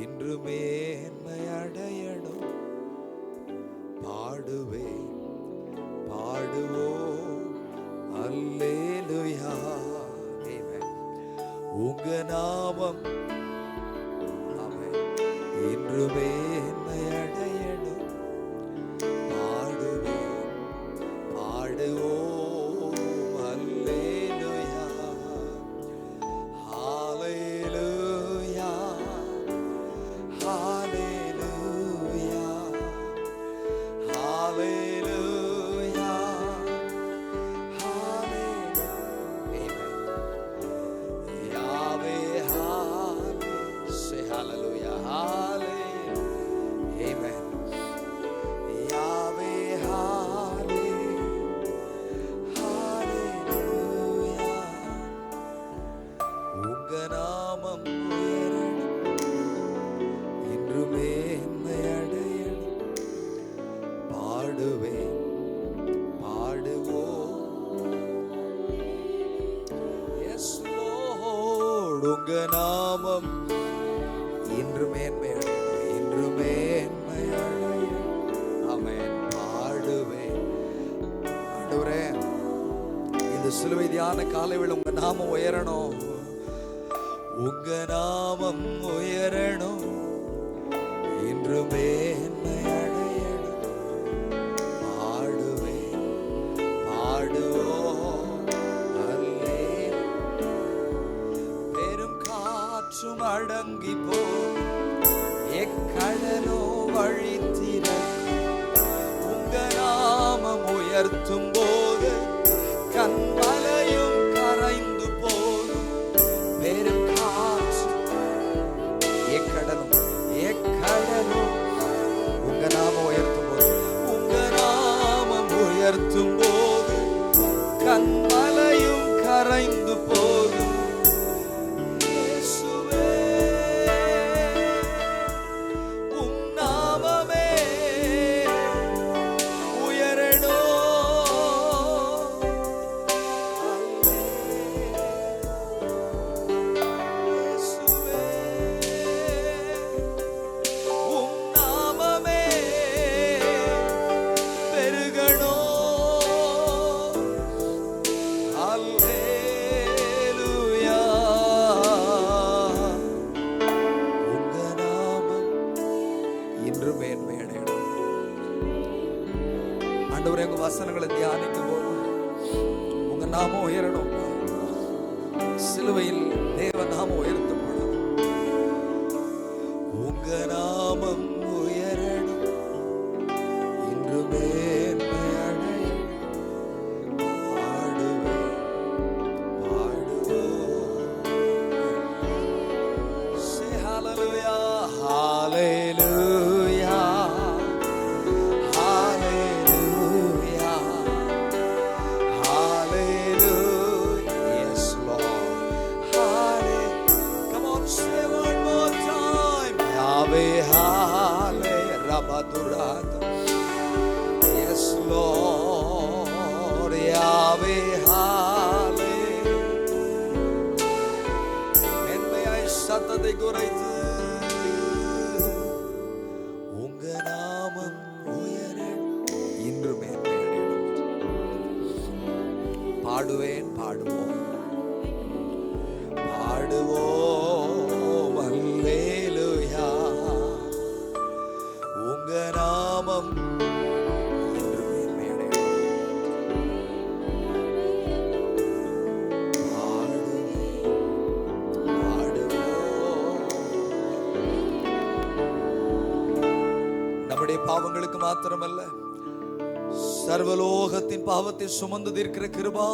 இன்று மேன்மை அடையணும். பாடுவேன் பாடுவோம் அல்லேலூயா. உங்க நாமம் இன்று மேன்மை அடையணும். பாடுவேன் பாடுவோம் அல்லேலூயா. ஹalleluya ஹalleluya ஹalleluya ஹalleluya. Yahweh hallelujah. Say hallelujah. Hallelujah. Amen. Yahweh hallelujah. Hallelujah. உங்க நாமம் உயரணும். இன்று மேன்மை அடையணும். பாடுவேன் பாடுவோம். Yes Lord. உங்க நாமம் இன்று மேன்மை அடையணும். இன்று மேன்மை அடையணும். ஆமென். பாடுவேன். ஆண்டவரே, இந்த சிலுவை தியான காலையில் உங்க நாமம் உயரணும். உங்க நாமம் உயரணும். இன்று மேன்மை அடையணும். பாடுவேன் பாடுவோம் அல்லேலூயா. பெரும் காற்றும் அடங்கி போ, எக்கடலோ வழித்திட, உங்க நாமம் உயர்த்தும் போது கண்மலையும் கரைந்து போகும். பெரும் காற்று எக்கடலும் உங்க நாமம் உயர்த்தும் போது, உங்க நாமம் உயர்த்தும் போது கண்மலையும் கரைந்து போகும். இயேசுவே, உம் நாமமே உயரணும். இயேசுவே, உம் நாமமே பெருகணும். அல்லேலூயா. உங்க நாமம் இன்று மேன்மை அடையணும். ஆண்டவரே, உங்க வசனங்களை தியானிக்கும் போது உங்க நாமம் உயரணும். சிலுவையில் தேவ நாமம் உயர்த்தப்படும். உங்க நாமம் உயரணும். இன்று மேன்மை அடையணும். பாடுவேன் பாடுவோம். Say hallelujah. Hallelujah. Hallelujah. Hallelujah. Yes, Lord. Hallelujah. Come on, say one more time. Yahweh, hallelujah. Rabadurata. Yes, Lord. Yahweh, hallelujah. மென்மையாய் சத்தத்தை குறைத்து உங்க நாமம் உயரணும். இன்று மேன்மை அடையணும். பாடுவேன் பாடுவோம் பாடுவோம் அல்லேலூயா. உங்க நாமம் இன்று மேன்மை அடையணும். பாடுவேன் பாடுவோம். நம்முடைய பாவங்களுக்கு மாத்திரமல்ல, சர்வலோகத்தின் பாவத்தை சுமந்து தீர்க்கிற கிருபா